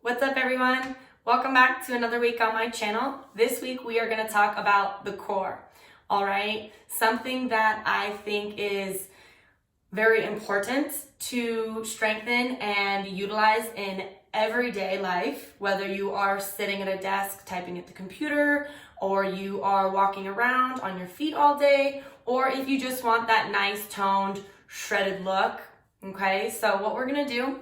What's up, everyone? Welcome back to another week on my channel. This week we are going to talk about the core. All right, something that I think is very important to strengthen and utilize in everyday life, whether you are sitting at a desk typing at the computer, or you are walking around on your feet all day, or if you just want that nice toned shredded look. Okay, so what we're going to do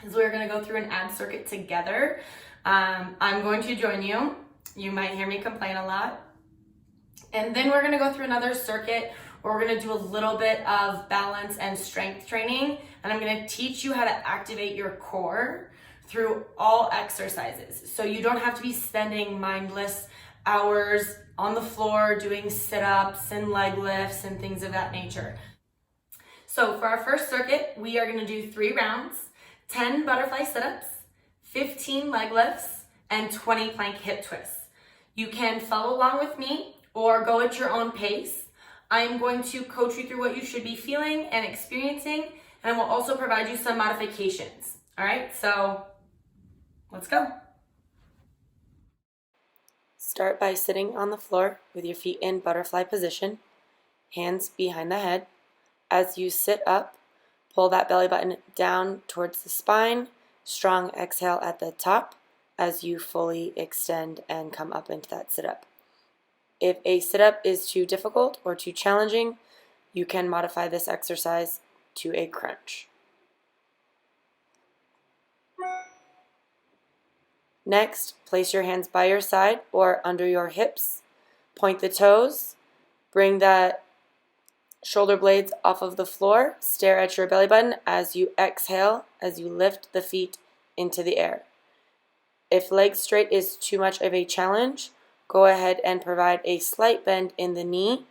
is we're going to go through an ab circuit together. I'm going to join you. You might hear me complain a lot. And then we're going to go through another circuit where we're going to do a little bit of balance and strength training. And I'm going to teach you how to activate your core through all exercises. So you don't have to be spending mindless hours on the floor doing sit-ups and leg lifts and things of that nature. So for our first circuit, we are going to do 3 rounds. 10 butterfly sit-ups, 15 leg lifts, and 20 plank hip twists. You can follow along with me or go at your own pace. I'm going to coach you through what you should be feeling and experiencing, and I will also provide you some modifications. All right, so let's go. Start by sitting on the floor with your feet in butterfly position, hands behind the head. As you sit up, pull that belly button down towards the spine. Strong exhale at the top as you fully extend and come up into that sit-up. If a sit-up is too difficult or too challenging, you can modify this exercise to a crunch. Next, place your hands by your side or under your hips. Point the toes. Bring the shoulder blades off of the floor. Stare at your belly button as you exhale, as you lift the feet into the air. If leg straight is too much of a challenge, go ahead and provide a slight bend in the knee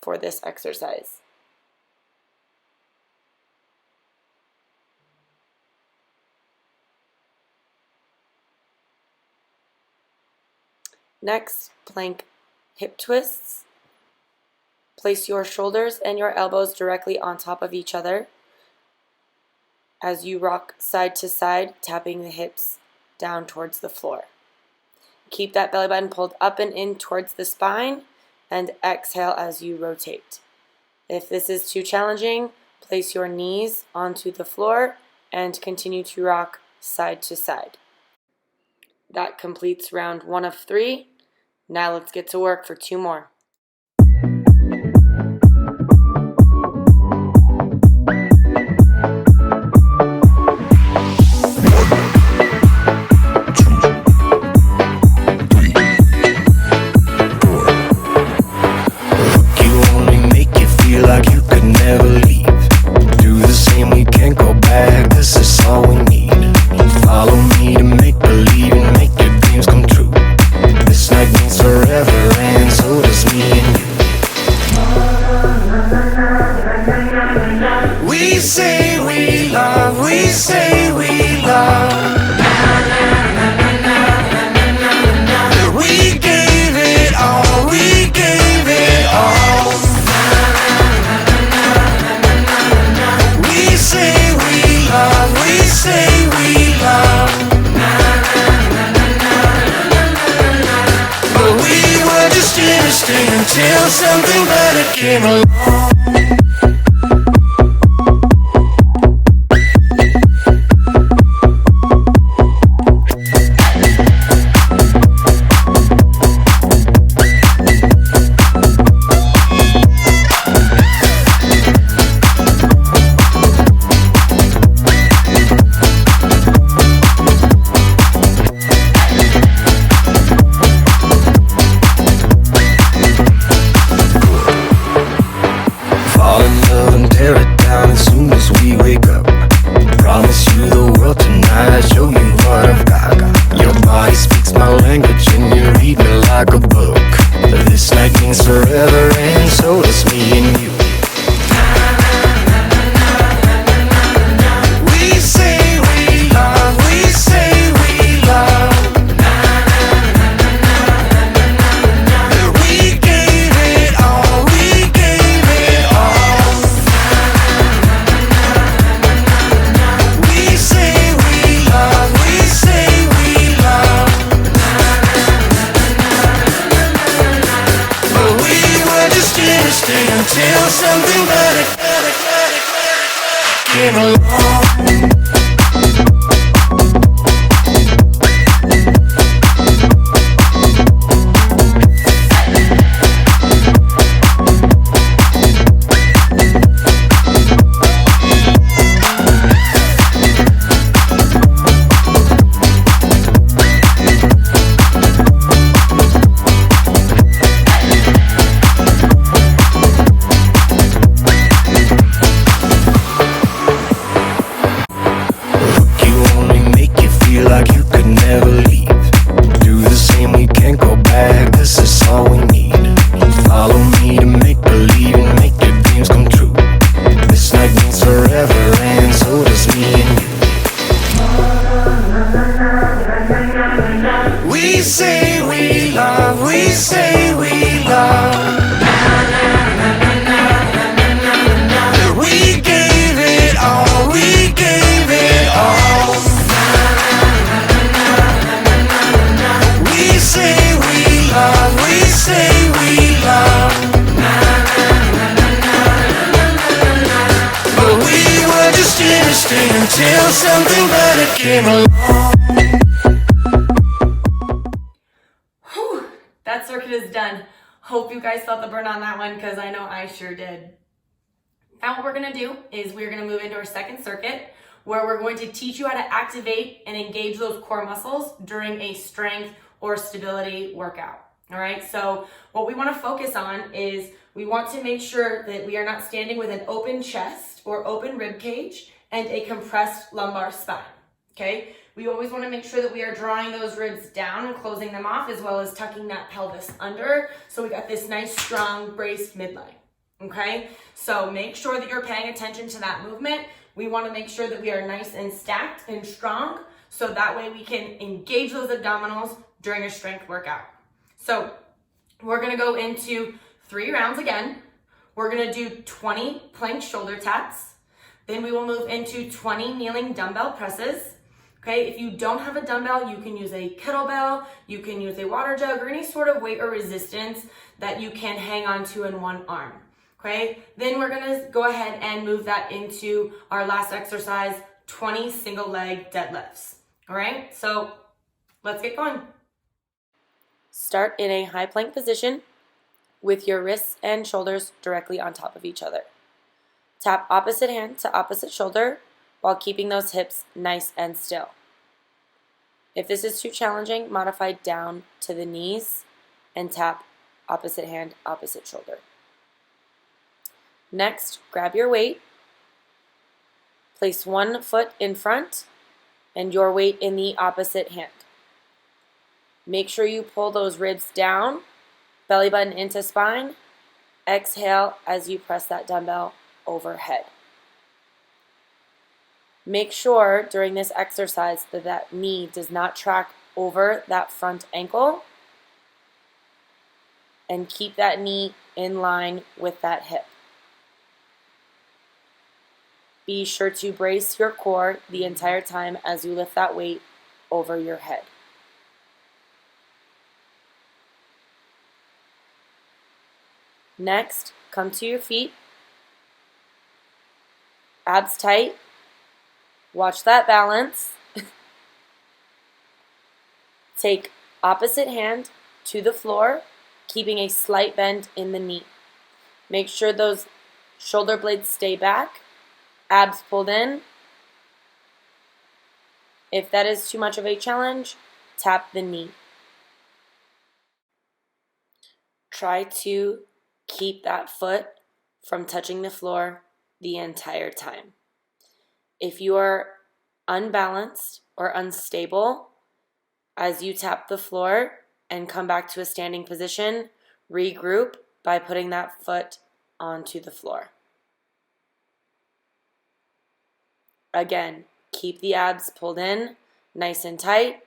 for this exercise. Next, plank hip twists. Place your shoulders and your elbows directly on top of each other as you rock side to side, tapping the hips down towards the floor. Keep that belly button pulled up and in towards the spine, and exhale as you rotate. If this is too challenging, place your knees onto the floor and continue to rock side to side. That completes round 1 of 3. Now let's get to work for 2 more. Until something better came along. came along. We say we love, we say we love. We gave it all, we gave it all. We say we love, we say we love. But we were just interesting until something better came along. That circuit is done. Hope you guys felt the burn on that one because I know I sure did. Now what we're gonna do is we're gonna move into our second circuit where we're going to teach you how to activate and engage those core muscles during a strength or stability workout. All right, so what we wanna focus on is we want to make sure that we are not standing with an open chest or open rib cage and a compressed lumbar spine, okay? We always want to make sure that we are drawing those ribs down and closing them off, as well as tucking that pelvis under. So we got this nice, strong, braced midline, okay? So make sure that you're paying attention to that movement. We want to make sure that we are nice and stacked and strong, so that way we can engage those abdominals during a strength workout. So we're going to go into 3 rounds again. We're going to do 20 plank shoulder taps. Then we will move into 20 kneeling dumbbell presses. Okay, if you don't have a dumbbell, you can use a kettlebell, you can use a water jug, or any sort of weight or resistance that you can hang on to in one arm. Okay, then we're gonna go ahead and move that into our last exercise, 20 single leg deadlifts. All right, so let's get going. Start in a high plank position with your wrists and shoulders directly on top of each other. Tap opposite hand to opposite shoulder while keeping those hips nice and still. If this is too challenging, modify down to the knees and tap opposite hand, opposite shoulder. Next, grab your weight, place one foot in front and your weight in the opposite hand. Make sure you pull those ribs down, belly button into spine. Exhale as you press that dumbbell overhead. Make sure during this exercise that that knee does not track over that front ankle, and keep that knee in line with that hip. Be sure to brace your core the entire time as you lift that weight over your head. Next, come to your feet, abs tight. Watch that balance. Take opposite hand to the floor, keeping a slight bend in the knee. Make sure those shoulder blades stay back, abs pulled in. If that is too much of a challenge, tap the knee. Try to keep that foot from touching the floor the entire time. If you are unbalanced or unstable as you tap the floor and come back to a standing position, regroup by putting that foot onto the floor. Again, keep the abs pulled in, nice and tight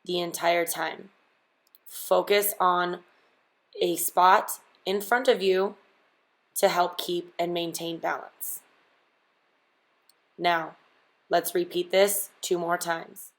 the entire time. Focus on a spot in front of you to help keep and maintain balance. Now, let's repeat this 2 more times.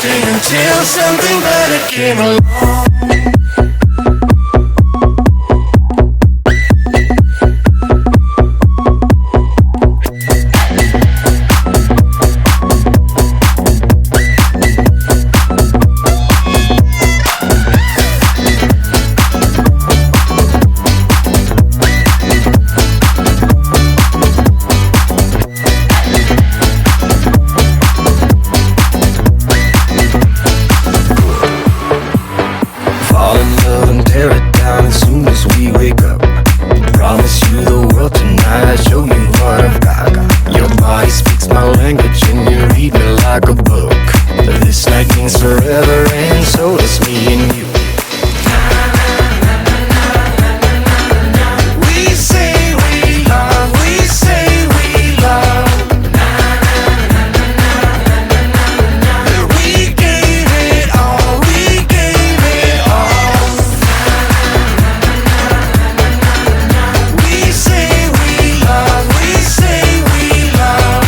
stay until something better came along. Fall in love and tear it down as soon as we wake up. Promise you the world tonight, show you what I've got. Your body speaks my language and you read me like a book. This night means forever and so does me and you. We say we love, we say we love. We gave it all, we gave it all. We say we love, we say we love.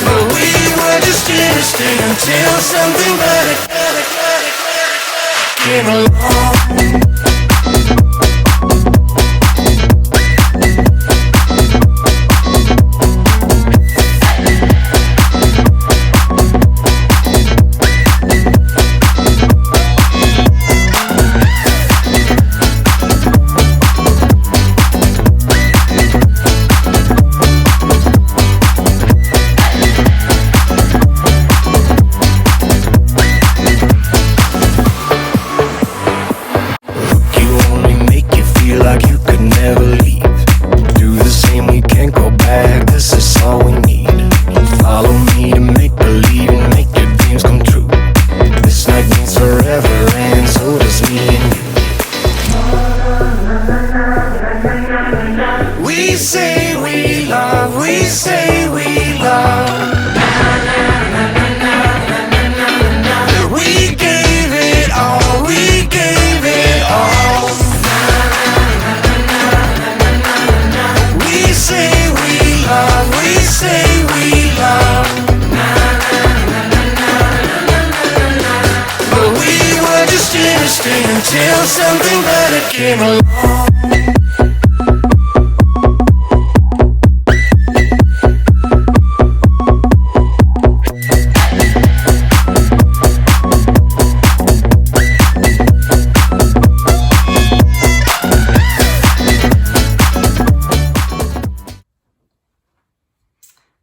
But we were just innocent until something better came along. You only make you feel like you could never leave. Do the same, we can't go back, this is all we need. Follow me to make believe and make your dreams come true. This night means forever and so does me and you. We say we love, we say we love. We gave it all, we gave it all. We say we love, we say we love. But we were just innocent until something better came along.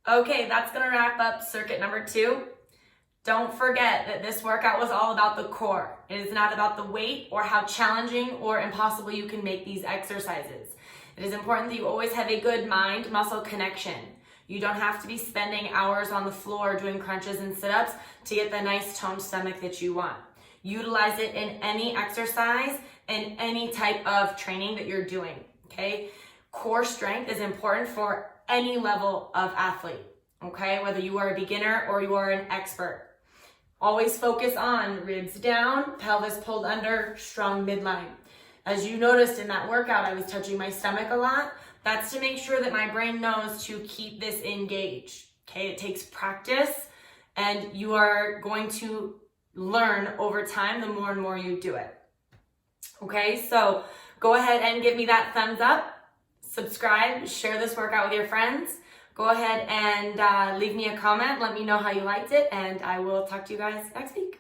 Okay, that's gonna wrap up circuit number 2. Don't forget that this workout was all about the core. It is not about the weight or how challenging or impossible you can make these exercises. It is important that you always have a good mind-muscle connection. You don't have to be spending hours on the floor doing crunches and sit-ups to get the nice toned stomach that you want. Utilize it in any exercise and any type of training that you're doing, okay? Core strength is important for any level of athlete, okay? Whether you are a beginner or you are an expert. Always focus on ribs down, pelvis pulled under, strong midline. As you noticed in that workout, I was touching my stomach a lot. That's to make sure that my brain knows to keep this engaged, okay? It takes practice and you are going to learn over time the more and more you do it. Okay, so go ahead and give me that thumbs up, subscribe, share this workout with your friends. Go ahead and leave me a comment. Let me know how you liked it, and I will talk to you guys next week.